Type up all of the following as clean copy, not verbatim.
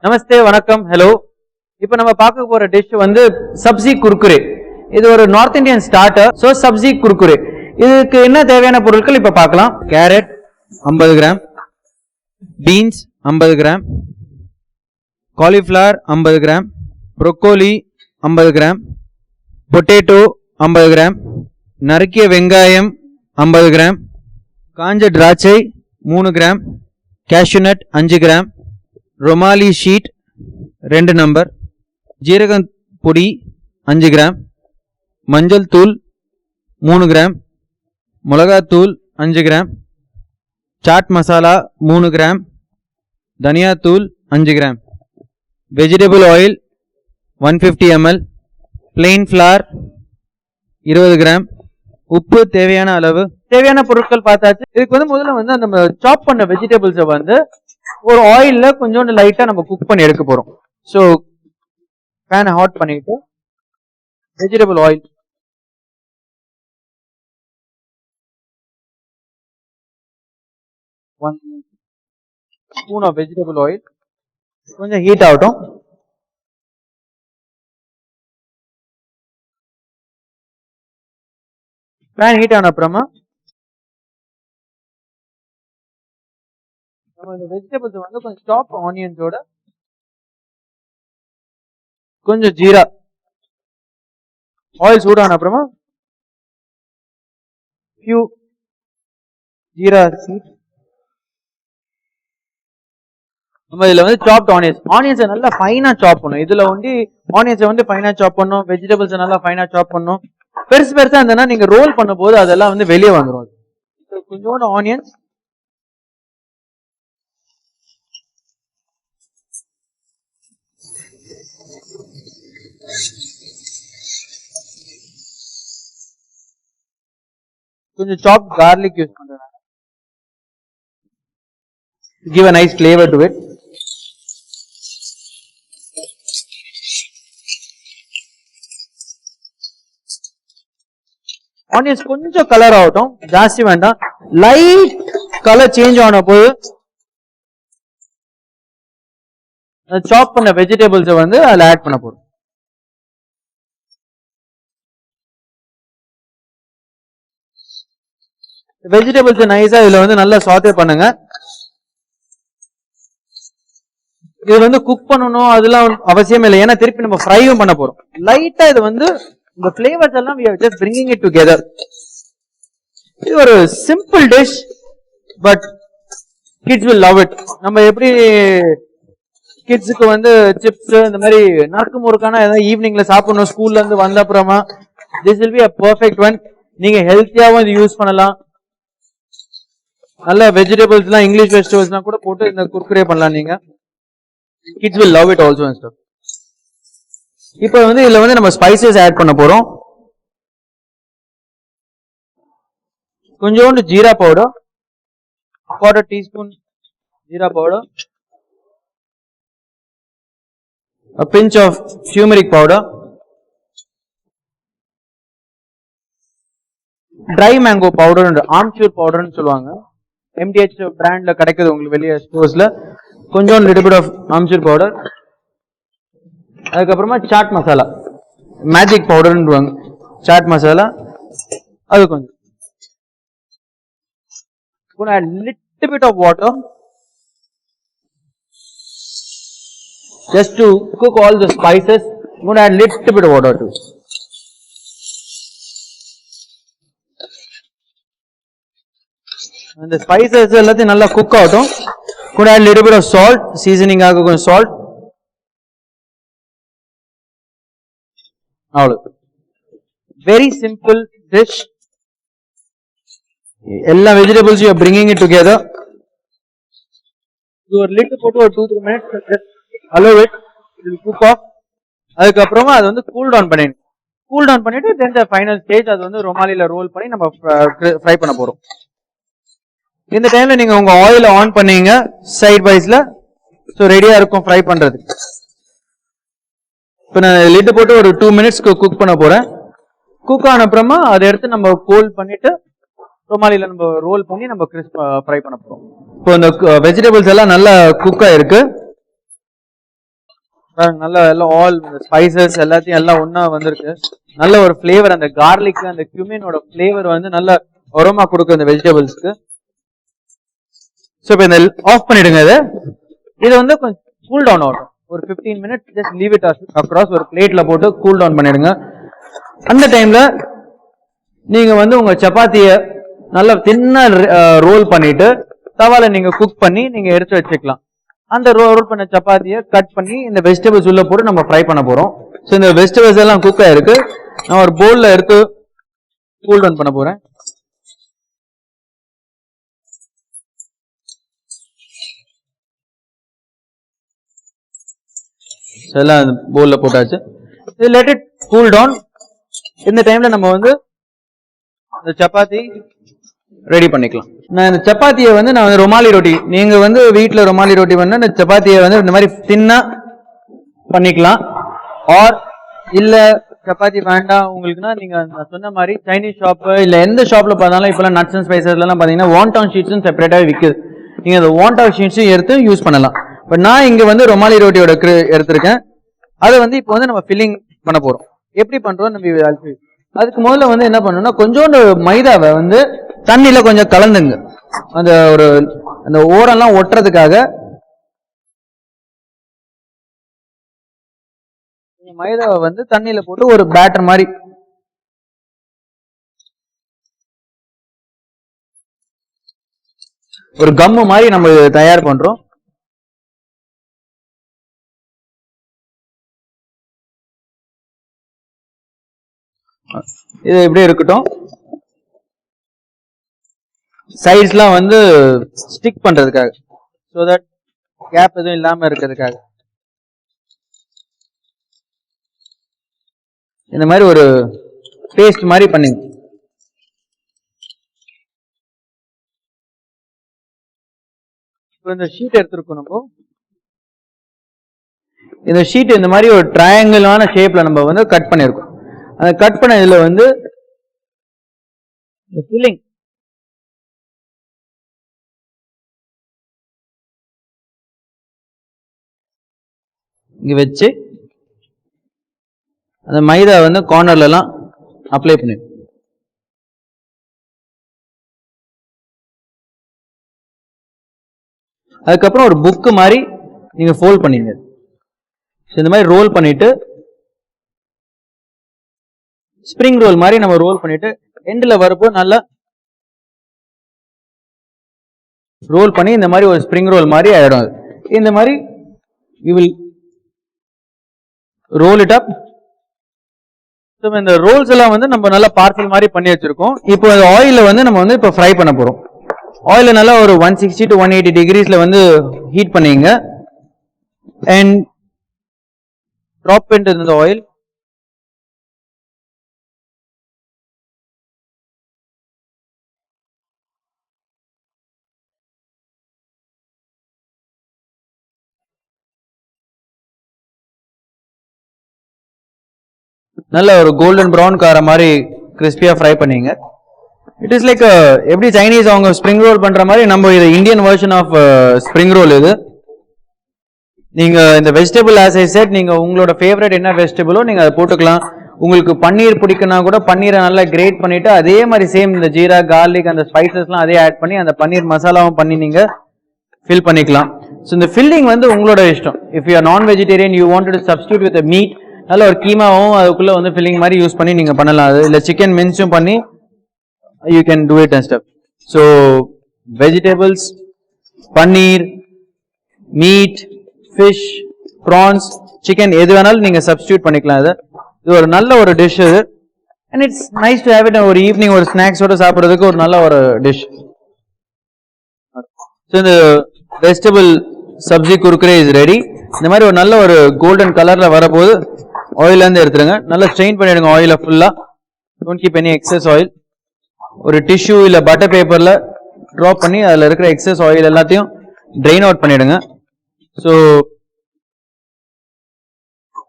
நமஸ்தே, வணக்கம், ஹலோ. இப்போ நம்ம பார்க்க போற டிஷ் வந்து சப்ஜி குர்குரே. இது ஒரு north Indian starter. So sabzi kurkure இதுக்கு என்ன தேவையான பொருட்கள் இப்ப பார்க்கலாம். Carrot 50 gram, beans 50 gram, cauliflower 50 gram, broccoli 50 gram, potato 50 gram, நறுக்கிய வெங்காயம் 50 கிராம், காஞ்ச திராட்சை 3 gram, cashew nut 5 gram, rumali sheet 2 number, ஜீரகம் பொடி 5 கிராம், மஞ்சள் தூள் 3 கிராம், மிளகாத்தூள் 5 கிராம், சாட் மசாலா 3 கிராம், தனியா தூள் 5 gram, vegetable oil 150 ml, plain flower 20 gram, உப்பு தேவையான அளவு. தேவையான பொருட்கள் பார்த்தாச்சு. இதுக்கு வந்து முதல்ல வந்து நம்ம சாப் பண்ண வெஜிடபிள்ஸை வந்து ஒரு ஆயில்ல கொஞ்சோண்டு லைட்டா நம்ம குக் பண்ணி எடுக்க போறோம். ஸோ பேனை ஹாட் பண்ணிட்டு vegetable oil one spoon of vegetable oil கொஞ்சம் ஹீட் ஆகட்டும். பேன் ஹீட் ஆன அப்புறமா நம்ம இந்த வெஜிடபிள்ஸ் வந்து கொஞ்சம் சாப் ஆனியன்ஸோட கொஞ்சம் ஜீரா, ஆயில் சூடான அப்புறமா ஃபியூ ஜீரா சீட். நம்ம இதுல வந்து சாப்ட் ஆனியன்ஸை நல்லா ஃபைனா சாப் பண்ணும். இதுல வந்து ஆனியன்ஸை வந்து ஃபைனா சாப் பண்ணும், வெஜிடபிள்ஸை நல்லா ஃபைனா சாப் பண்ணும். பெருசு பெருசா இருந்ததுன்னா நீங்க ரோல் பண்ணும் போது அதெல்லாம் வந்து வெளியே வந்துடும். கொஞ்சோண்டு ஆனியன்ஸ், கொஞ்சம் சாப் garlic யூஸ் பண்றேன். Give a nice flavor to it. Onions கொஞ்சம் கலர் ஆகட்டும், ஜாஸ்தி வேண்டாம். லைட் கலர் சேஞ்ச் ஆன போது சாப் பண்ண வெஜிடபிள்ஸை வந்து அதில் ஆட் பண்ண போறோம். வெஜிடபிள்ஸ் நைஸா இதுல வந்து நல்லா சாட்டே பண்ணுங்க. இது வந்து குக் பண்ணணும் அதெல்லாம் அவசியம் இல்லை, ஏன்னா திருப்பி நம்ம ஃப்ரையும் பண்ண போறோம். லைட்டா இது வந்து இந்த ஃபிளேவர்ஸ் எல்லாம் we are just bringing it together. இது ஒரு simple dish, but kids will love it. நம்ம எப்படி கிட்ஸுக்கு வந்து சிப்ஸ் இந்த மாதிரி நறுக்கு முறுக்கான ஏதாவது ஈவினிங்ல சாப்பிடணும் ஸ்கூல்ல இருந்து வந்த அப்புறமா, this will be a perfect one. நீங்க ஹெல்த்தியாவும் இது யூஸ் பண்ணலாம். நல்ல வெஜிடபிள்ஸ் எல்லாம் இங்கிலீஷ் வெஜிடபிள்ஸ் எல்லாம் கூட போட்டு இந்த குர்குரே பண்ணலாம். நீங்க kids will love it also and stuff. இப்போ வந்து இதுல வந்து நம்ம ஸ்பைசஸ் ஆட் பண்ண போறோம். கொஞ்சோண்டு jeera powder, 1/4 teaspoon jeera powder, a pinch of turmeric powder, dry mango powder and amchur powder னு சொல்லுவாங்க. MDH பிராண்ட்ல கிடைக்குது உங்களுக்கு வெளிய ஸ்டோர்ஸ்ல. கொஞ்சம் little bit of amchur powder. அதுக்கப்புறமா சாட் மசாலா, மேஜிக் பவுடர்ன்னுவாங்க, சாட் மசாலா அது கொஞ்சம். add little bit of water just to cook all the spices. I'm going to add little bit of water too. And the spices எல்லாத்தையும் நல்லா குக் ஆகட்டும். going to add little bit of salt, seasoning ஆக கொஞ்சம் salt. அவ்வளவு. Very simple dish. எல்லா vegetables you are bringing it together. ஒரு lid போட்டு ஒரு 2-3 minutes allow it, it will cook off. அதுக்கப்புறமா அது வந்து கூல் டவுன் பண்ணிட்டு தென் தி ஃபைனல் ஸ்டேஜ் அது வந்து ரொமாலில ரோல் பண்ணி நம்ம ஃப்ரை பண்ண போறோம். இந்த டைம்ல நீங்க உங்க ஆயில் ஆன் பண்ணீங்க சைட் வைஸ்ல, சோ ரெடியா இருக்கும் ஃப்ரை பண்றதுக்கு. இப்போ நான் லிட் போட்டு ஒரு 2 மினிட்ஸ்க்கு குக் பண்ண போறேன். குக் ஆன அப்புறமா அதை எடுத்து நம்ம கோல்ட் பண்ணிட்டு ரொமாலில நம்ம ரோல் பண்ணி நம்ம கிறிஸ்ப் ஃப்ரை பண்ண போறோம். இப்போ இந்த வெஜிடபிள்ஸ் எல்லாம் நல்லா குக் ஆயிருக்கு. நல்ல எல்லாம் ஆல் ஸ்பைசஸ் எல்லாத்தையும் எல்லாம் ஒன்னா வந்திருக்கு. நல்ல ஒரு ஃபிளேவர், அந்த கார்லிக் அந்த கியூமினோட ஃபிளேவர் வந்து நல்ல அரோமா கொடுக்கும் இந்த வெஜிடபிள்ஸ்க்கு. ஸோ இப்போ இந்த ஆஃப் பண்ணிடுங்க. இது வந்து கொஞ்சம் கூல் டவுன் ஆகும். ஒரு 15 minutes just leave it across ஒரு பிளேட்ல போட்டு கூல் டவுன் பண்ணிடுங்க. அந்த டைம்ல நீங்க வந்து உங்க சப்பாத்தியை நல்லா தின்னா ரோல் பண்ணிட்டு தவால நீங்க குக் பண்ணி நீங்க எடுத்து வச்சுக்கலாம். அந்த ரோல் பண்ண சப்பாத்தியை கட் பண்ணி இந்த வெஜிடபிள்ஸ் உள்ள போட்டு நம்ம ஃப்ரை பண்ண போறோம். ஸோ இந்த வெஜிடபிள்ஸ் எல்லாம் குக் ஆயிருக்கு. நான் ஒரு பவுல்ல எடுத்து கூல் டவுன் பண்ண போறேன். எல்லாம் பவுல்ல போட்டாச்சு. Let it cool down. இந்த டைம்ல நம்ம வந்து இந்த சப்பாத்தி ரெடி பண்ணிக்கலாம். நான் இந்த சப்பாத்தியை வந்து நான் வந்து ரொமாலி ரொட்டி, நீங்க வந்து வீட்டில் ரொமாலி ரொட்டி பண்ண இந்த சப்பாத்தியை வந்து இந்த மாதிரி தின்னா பண்ணிக்கலாம். ஆர் இல்ல சப்பாத்தி வேண்டாம் உங்களுக்குன்னா நீங்க நான் சொன்ன மாதிரி சைனீஸ் ஷாப்பு இல்ல எந்த ஷாப்ல பார்த்தாலும் இப்பெல்லாம் நட்ஸ் அண்ட் ஸ்பைசஸ்ல எல்லாம் பாத்தீங்கன்னா வான்டான் ஷீட்ஸும் செப்பரேட்டாக விற்குது. நீங்க அந்த வான்டான் ஷீட்ஸும் எடுத்து யூஸ் பண்ணலாம். பட் நான் இங்க வந்து ரொமாலி ரொட்டியோட எடுத்திருக்கேன். அதை வந்து இப்போ வந்து நம்ம ஃபில்லிங் பண்ண போறோம். எப்படி பண்றோம் நம்ம அதுக்கு முதல்ல வந்து என்ன பண்ணணும்னா கொஞ்சோண்டு மைதாவை வந்து தண்ணியில கொஞ்சம் கலந்துங்க. அந்த ஒரு அந்த ஓரெல்லாம் ஒட்டுறதுக்காக மைதாவை வந்து தண்ணியில போட்டு ஒரு பேட்டர் மாதிரி ஒரு கம்மு மாதிரி நம்ம தயார் பண்றோம். இது இப்படியே இருக்கட்டும். சைட்ஸ்லாம் வந்து ஸ்டிக் பண்றதுக்காக, சோ தட் கேப் எதுவும் இல்லாம இருக்கிறதுக்காக இந்த மாதிரி ஒரு பேஸ்ட் மாதிரி பண்ணுங்க. இந்த ஷீட் எடுத்துருக்கோம். நம்ம இந்த ஷீட் இந்த மாதிரி ஒரு ட்ரையாங்கிளான ஷேப்ல நம்ம வந்து கட் பண்ணிருக்கோம். அந்த கட் பண்ண இதுல வந்து ஃபில்லிங் இங்க வச்சு அந்த மைதா வந்து கார்னர்ல எல்லாம் அப்ளை பண்ணி அதுக்கப்புறம் ஒரு புக்கு மாதிரி நீங்க ஃபோல்ட் பண்ணீங்க. இந்த மாதிரி ரோல் பண்ணிட்டு ஸ்ப்ரிங் ரோல் மாதிரி நம்ம ரோல் பண்ணிட்டு எண்ட்ல வரப்போ நல்லா ரோல் பண்ணி இந்த மாதிரி ஒரு ஸ்ப்ரிங் ரோல் மாதிரி ஆயிடும். இந்த மாதிரி you will role it up. இந்த ரோல்ஸ் எல்லாம் வந்து நம்ம நல்லா பார்சல் மாதிரி பண்ணி வச்சிருக்கோம். இப்போ ஆயில வந்து நம்ம வந்து இப்போ ஃப்ரை பண்ண போறோம். ஆயில நல்லா ஒரு 160 to 180 டிகிரிஸ்ல வந்து ஹீட் பண்ணீங்க அண்ட் ட்ராப் இன்டு இந்த ஆயில். நல்ல ஒரு கோல்டன் ப்ரௌன் கார மாதிரி கிறிஸ்பியா ஃப்ரை பண்ணீங்க. இட் இஸ் லைக் எப்படி சைனீஸ் அவங்க ஸ்ப்ரிங் ரோல் பண்ற மாதிரி நம்ம இது Indian version of spring roll. இது நீங்க இந்த வெஜிடபிள் ஆஸ் ஐ செட் நீங்க உங்களோட ஃபேவரட் என்ன வெஜிடபிளோ நீங்க அதை போட்டுக்கலாம். உங்களுக்கு பன்னீர் பிடிக்குன்னா கூட பன்னீரை நல்லா கிரேட் பண்ணிட்டு அதே மாதிரி சேம் இந்த ஜீரா கார்லிக் அந்த ஸ்பைசஸ்லாம் அதே ஆட் பண்ணி அந்த பன்னீர் மசாலாவும் பண்ணி நீங்க ஃபில் பண்ணிக்கலாம். ஸோ இந்த ஃபில்லிங் வந்து உங்களோட இஷ்டம். இஃப் யூ ஆர் நான் vegetarian you want to substitute with meet, நல்ல ஒரு கீமாவும் அதுக்குள்ள வந்து ஃபில்லிங் மாதிரி யூஸ் பண்ணி நீங்க பண்ணலாம். அது இல்ல சிக்கன் மின்ஸும் பண்ணி you can do it and stuff. So vegetables, paneer, meat, fish, prawns, chicken எது வேணாலும் நீங்க சப்ஸ்டியூட் பண்ணிக்கலாம். இது ஒரு நல்ல ஒரு டிஷ் இது. And it's nice to have it ஒரு ஈவினிங் ஒரு ஸ்நாக்ஸோட சாப்பிட்றதுக்கு ஒரு நல்ல ஒரு டிஷ். ஸோ இந்த vegetable sabzi Kurkure is ready. இந்த மாதிரி ஒரு நல்ல ஒரு கோல்டன் கலர்ல வரப்போது ஆயில இருந்து எடுத்துருங்க. நல்லா ஸ்ட்ரெயின் பண்ணிடுங்க ஆயில ஃபுல்லா. Don't keep any excess oil. ஒரு டிஷ்யூ இல்ல பட்டர் பேப்பர்ல ட்ராப் பண்ணி அதுல இருக்கிற எக்ஸஸ் ஆயில் எல்லாத்தையும் ட்ரெயின் அவுட் பண்ணிடுங்க. ஸோ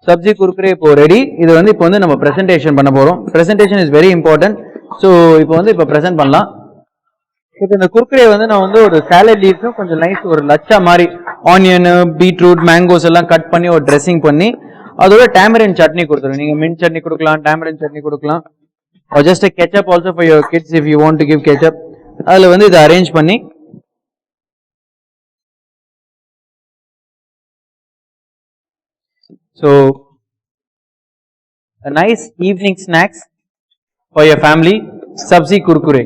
சப்ஜி குர்குரே இப்போ ரெடி. இது வந்து இப்போ வந்து நம்ம பிரசன்டேஷன் பண்ண போறோம். Presentation is very important. So இப்போ வந்து இப்போ பிரசன்ட் பண்ணலாம். இப்போ இந்த குர்குரே வந்து நான் வந்து ஒரு சாலட் லீவ்ஸும் கொஞ்சம் நைஸ் ஒரு லச்சா மாதிரி ஆனியன் பீட்ரூட் மேங்கோஸ் எல்லாம் கட் பண்ணி ஒரு ட்ரெஸ்ஸிங் பண்ணி அதோட டேமரின் சட்னி கொடுத்துருங்க. நீங்க மின்ட் சட்னி கொடுக்கலாம், டேமரின் சட்னி கொடுக்கலாம், just ketchup also for your kids if you want to give ketchup. அதில் வந்து இதை அரேஞ்ச் பண்ணி so a nice evening snacks for your family, sabzi kurkure.